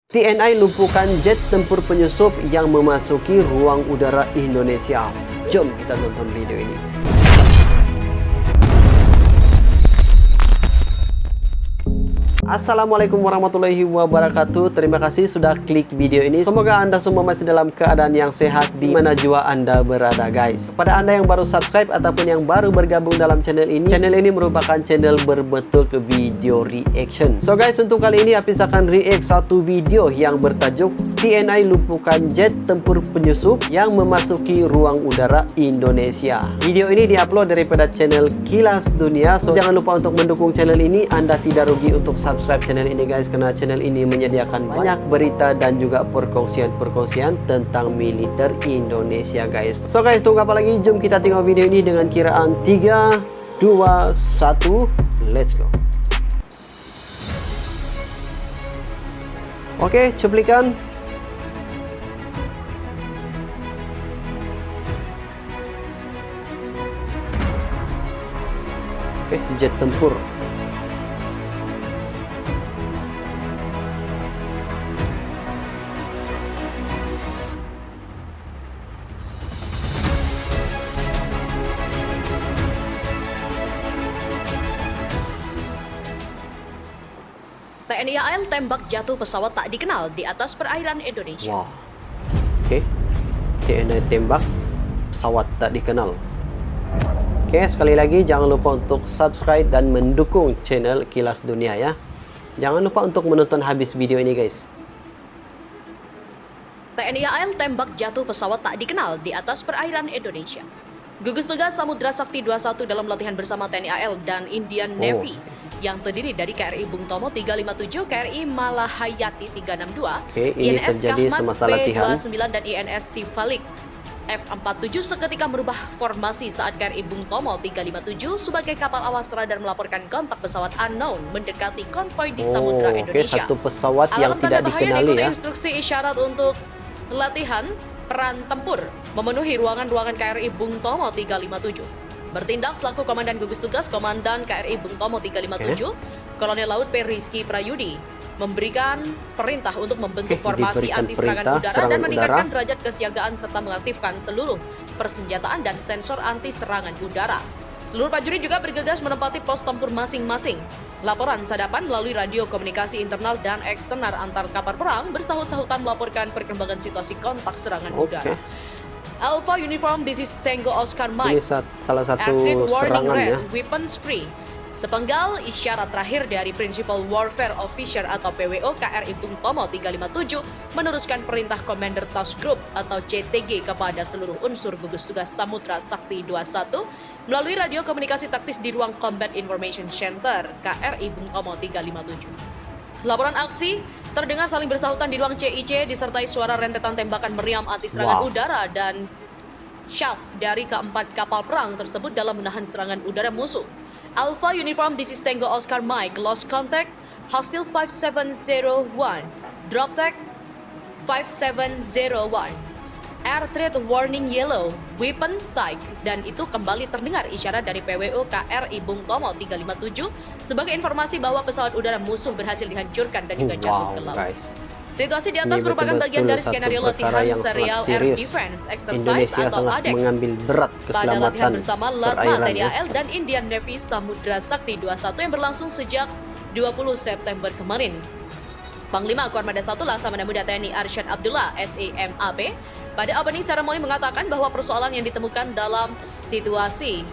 TNI lumpuhkan jet tempur penyusup yang memasuki ruang udara Indonesia. Jom kita nonton video ini. Assalamualaikum warahmatullahi wabarakatuh. Terima kasih sudah klik video ini. Semoga Anda semua masih dalam keadaan yang sehat di mana jua Anda berada, guys. Pada Anda yang baru subscribe ataupun yang baru bergabung dalam channel ini merupakan channel berbentuk video reaction. So guys, untuk kali ini Hafiz akan react satu video yang bertajuk TNI lumpuhkan jet tempur penyusup yang memasuki ruang udara Indonesia. Video ini diupload daripada channel Kilas Dunia. So jangan lupa untuk mendukung channel ini. Anda tidak rugi untuk subscribe channel ini, guys, karena channel ini menyediakan banyak berita dan juga perkongsian tentang militer Indonesia, guys. So guys, tunggu apa lagi? Jom kita tengok video ini dengan kiraan 3, 2, 1, let's go. Oke, cuplikan. Jet tempur. TNI AL tembak jatuh pesawat tak dikenal di atas perairan Indonesia. Wow. Oke. TNI tembak pesawat tak dikenal. Oke, sekali lagi jangan lupa untuk subscribe dan mendukung channel Kilas Dunia ya. Jangan lupa untuk menonton habis video ini, guys. TNI AL tembak jatuh pesawat tak dikenal di atas perairan Indonesia. Gugus Tugas Samudra Sakti 21 dalam latihan bersama TNI AL dan Indian Navy yang terdiri dari KRI Bung Tomo 357, KRI Malahayati 362, INS Kahmat P29 dan INS Sifalik F47 seketika merubah formasi saat KRI Bung Tomo 357 sebagai kapal awas radar melaporkan kontak pesawat unknown mendekati konvoi di Samudra Indonesia. Satu pesawat yang tidak dikenali ya. Instruksi isyarat untuk latihan peran tempur memenuhi ruangan-ruangan KRI Bung Tomo 357. Bertindak selaku Komandan Gugus Tugas Komandan KRI Bung Tomo 357, Kolonel Laut P. Rizky Prayudi memberikan perintah untuk membentuk formasi anti serangan udara dan meningkatkan derajat kesiagaan serta mengaktifkan seluruh persenjataan dan sensor anti serangan udara. Seluruh prajurit juga bergegas menempati pos tempur masing-masing. Laporan sadapan melalui radio komunikasi internal dan eksternal antar kapal perang bersahut-sahutan melaporkan perkembangan situasi kontak serangan udara. Alpha Uniform, this is Tango Oscar Mike. Ini salah satu warning serangan red, ya. weapons free. Sepenggal isyarat terakhir dari Principal Warfare Officer atau PWO KRI Bung Tomo 357 meneruskan perintah Commander Task Group atau CTG kepada seluruh unsur Gugus Tugas Samudra Sakti 21 melalui radio komunikasi taktis di ruang Combat Information Center KRI Bung Tomo 357. Laporan aksi terdengar saling bersahutan di ruang CIC disertai suara rentetan tembakan meriam anti serangan udara dan shaft dari keempat kapal perang tersebut dalam menahan serangan udara musuh. Alpha Uniform, this is Tango Oscar Mike, lost contact, hostile 5701, drop tag 5701, air threat warning yellow, weapon strike, dan itu kembali terdengar isyarat dari PWO KRI Bung Tomo 357 sebagai informasi bahwa pesawat udara musuh berhasil dihancurkan dan juga jatuh ke laut. Guys. Situasi di atas merupakan bagian dari skenario latihan serial Air Defense Exercise Indonesia atau sangat ADEX mengambil berat pada keselamatan latihan bersama Latma TNI ya. AL dan Indian Navy Samudra Sakti 21 yang berlangsung sejak 20 September kemarin. Panglima Kormada 1 Laksamana Muda TNI Arsyad Abdullah SEMAP pada opening seremoni mengatakan bahwa persoalan yang ditemukan dalam situasi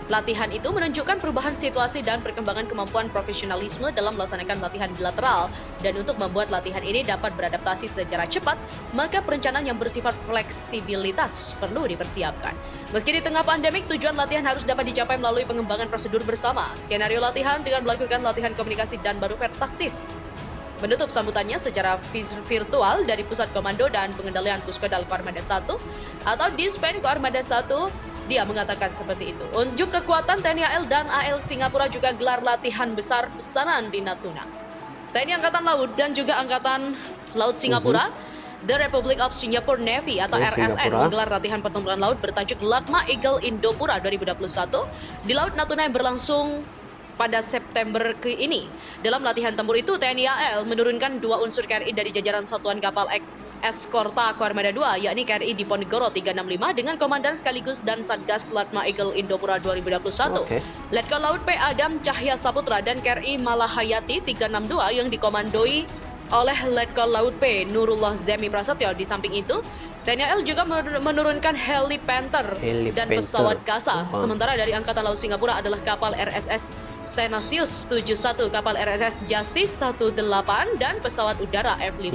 latihan itu menunjukkan perubahan situasi dan perkembangan kemampuan profesionalisme dalam melaksanakan latihan bilateral, dan untuk membuat latihan ini dapat beradaptasi secara cepat, maka perencanaan yang bersifat fleksibilitas perlu dipersiapkan. Meski di tengah pandemik, tujuan latihan harus dapat dicapai melalui pengembangan prosedur bersama. Skenario latihan dengan melakukan latihan komunikasi dan manuver taktis. Menutup sambutannya secara virtual dari Pusat Komando dan Pengendalian Puskodal Koarmada 1 atau Dispen Koarmada 1, dia mengatakan seperti itu. Unjuk kekuatan TNI AL dan AL Singapura juga gelar latihan besar besaran di Natuna. TNI Angkatan Laut dan juga Angkatan Laut Singapura, The Republic of Singapore Navy atau RSN menggelar latihan pertempuran laut bertajuk Latma Eagle Indopura 2021 di Laut Natuna yang berlangsung pada September ini. Dalam latihan tempur itu, TNI AL menurunkan 2 unsur KRI dari jajaran Satuan Kapal Eskorta Koarmada 2, yakni KRI Diponegoro 365 dengan komandan sekaligus dan Satgas Latma Eagle Indopura 2021. Letkol Laut P. Adam Cahya Saputra dan KRI Malahayati 362 yang dikomandoi oleh Letkol Laut P. Nurullah Zemi Prasetyo. Di samping itu, TNI AL juga menurunkan heli Panther dan pesawat Kasa. Sementara dari Angkatan Laut Singapura adalah kapal RSS Tenasius 71, kapal RSS Justice 18, dan pesawat udara F-50.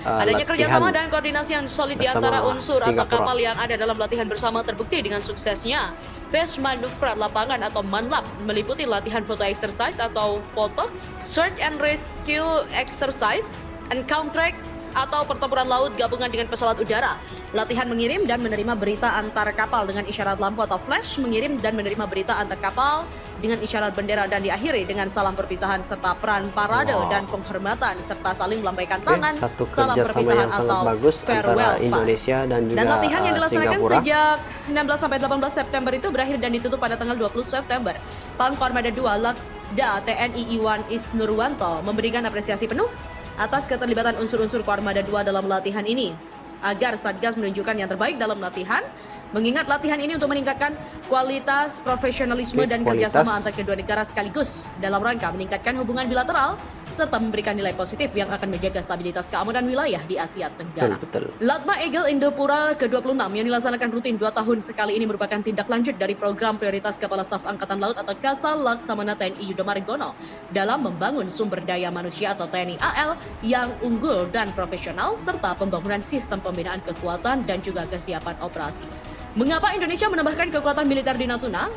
Adanya kerjasama dan koordinasi yang solid di antara unsur atau kapal yang ada dalam latihan bersama terbukti dengan suksesnya Base Maneuver Lapangan atau MANLAP, meliputi latihan foto exercise atau FOTOX, Search and Rescue Exercise, Encounter atau pertempuran laut gabungan dengan pesawat udara. Latihan mengirim dan menerima berita antar kapal dengan isyarat lampu atau flash, mengirim dan menerima berita antar kapal dengan isyarat bendera, dan diakhiri dengan salam perpisahan serta peran parade dan penghormatan serta saling melambaikan tangan. Salam perpisahan atau farewell Indonesia dan juga latihan yang dilaksanakan sejak 16 sampai 18 September itu berakhir dan ditutup pada tanggal 20 September. Pangkor Koarmada 2 Laksda TNI Iwan Isnurwanto memberikan apresiasi penuh atas keterlibatan unsur-unsur Koarmada 2 dalam latihan ini, agar Satgas menunjukkan yang terbaik dalam latihan, mengingat latihan ini untuk meningkatkan kualitas, profesionalisme, dan kerjasama antar kedua negara sekaligus dalam rangka meningkatkan hubungan bilateral serta memberikan nilai positif yang akan menjaga stabilitas keamanan wilayah di Asia Tenggara. Latma Eagle Indopura ke-26 yang dilaksanakan rutin 2 tahun sekali ini merupakan tindak lanjut dari program prioritas Kepala Staf Angkatan Laut atau Kasal Laksamana TNI Yudo Margono dalam membangun sumber daya manusia atau TNI AL yang unggul dan profesional serta pembangunan sistem pembinaan kekuatan dan juga kesiapan operasi. Mengapa Indonesia menambahkan kekuatan militer di Natuna?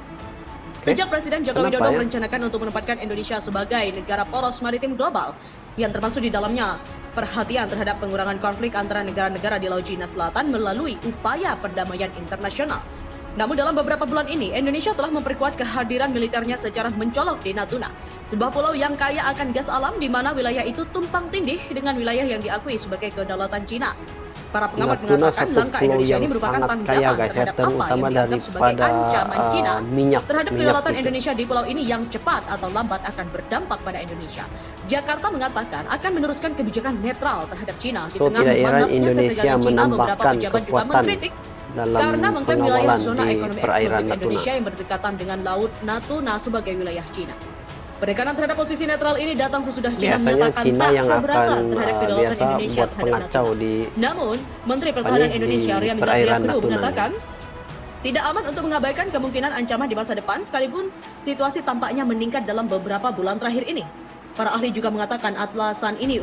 Sejak Presiden Joko Widodo merencanakan untuk menempatkan Indonesia sebagai negara poros maritim global, yang termasuk di dalamnya perhatian terhadap pengurangan konflik antara negara-negara di Laut Cina Selatan melalui upaya perdamaian internasional. Namun dalam beberapa bulan ini, Indonesia telah memperkuat kehadiran militernya secara mencolok di Natuna, sebuah pulau yang kaya akan gas alam di mana wilayah itu tumpang tindih dengan wilayah yang diakui sebagai kedaulatan Cina. Para pengamat mengatakan langkah Indonesia ini merupakan tanggapan terhadap apa yang dianggap sebagai ancaman Cina terhadap kedaulatan Indonesia di pulau ini yang cepat atau lambat akan berdampak pada Indonesia. Jakarta mengatakan akan meneruskan kebijakan netral terhadap Cina di tengah memanasnya ketegangan Cina. Beberapa pejabat juga mengkritik karena mengklaim wilayah zona ekonomi eksklusif Indonesia yang berdekatan dengan Laut Natuna sebagai wilayah Cina. Penekanan terhadap posisi netral ini datang sesudah Cina menyatakan tak keberatan terhadap kedaulatan Indonesia terhadap Natuna. Namun, Menteri Pertahanan Indonesia Ria Mizar Triakudu mengatakan tidak aman untuk mengabaikan kemungkinan ancaman di masa depan, sekalipun situasi tampaknya meningkat dalam beberapa bulan terakhir ini. Para ahli juga mengatakan alasan ini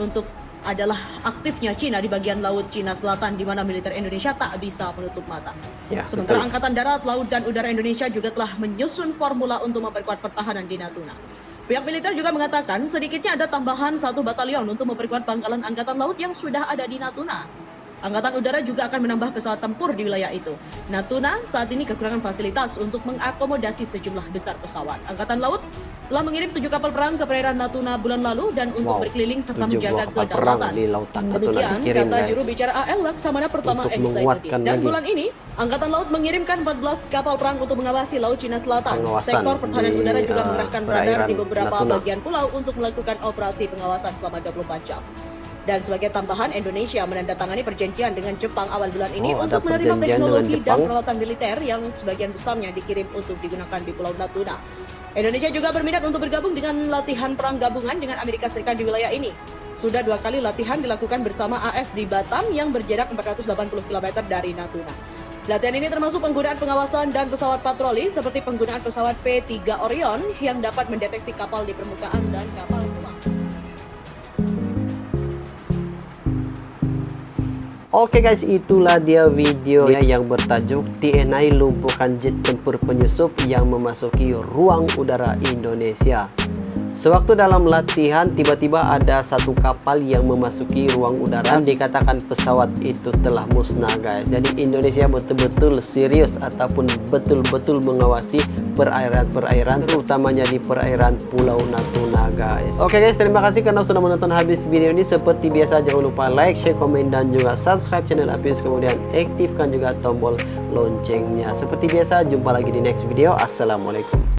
adalah aktifnya Cina di bagian Laut Cina Selatan di mana militer Indonesia tak bisa menutup mata. Sementara Angkatan Darat, Laut, dan Udara Indonesia juga telah menyusun formula untuk memperkuat pertahanan di Natuna. Pihak militer juga mengatakan sedikitnya ada tambahan 1 batalion untuk memperkuat pangkalan Angkatan Laut yang sudah ada di Natuna. Angkatan Udara juga akan menambah pesawat tempur di wilayah itu. Natuna saat ini kekurangan fasilitas untuk mengakomodasi sejumlah besar pesawat. Angkatan Laut telah mengirim 7 kapal perang ke perairan Natuna bulan lalu dan untuk berkeliling serta menjaga kedaulatan. Demikian kata juru bicara AL Laksamana Pertama Excited. Dan bulan ini, Angkatan Laut mengirimkan 14 kapal perang untuk mengawasi Laut Cina Selatan. Sektor pertahanan udara juga mengerahkan radar di beberapa bagian pulau untuk melakukan operasi pengawasan selama 24 jam. Dan sebagai tambahan, Indonesia menandatangani perjanjian dengan Jepang awal bulan ini untuk menerima teknologi dan peralatan militer yang sebagian besarnya dikirim untuk digunakan di Pulau Natuna. Indonesia juga berminat untuk bergabung dengan latihan perang gabungan dengan Amerika Serikat di wilayah ini. Sudah 2 kali latihan dilakukan bersama AS di Batam yang berjarak 480 km dari Natuna. Latihan ini termasuk penggunaan pengawasan dan pesawat patroli seperti penggunaan pesawat P-3 Orion yang dapat mendeteksi kapal di permukaan dan kapal selam. Oke guys, itulah dia videonya yang bertajuk TNI lumpuhkan jet tempur penyusup yang memasuki ruang udara Indonesia. Sewaktu dalam latihan, tiba-tiba ada satu kapal yang memasuki ruang udara dan dikatakan pesawat itu telah musnah guys. Jadi Indonesia betul-betul serius ataupun betul-betul mengawasi perairan-perairan, terutamanya di perairan Pulau Natuna guys. Oke guys, terima kasih karena sudah menonton habis video ini. Seperti biasa jangan lupa like, share, komen, dan juga subscribe channel Apis. Kemudian aktifkan juga tombol loncengnya. Seperti biasa, jumpa lagi di next video. Assalamualaikum.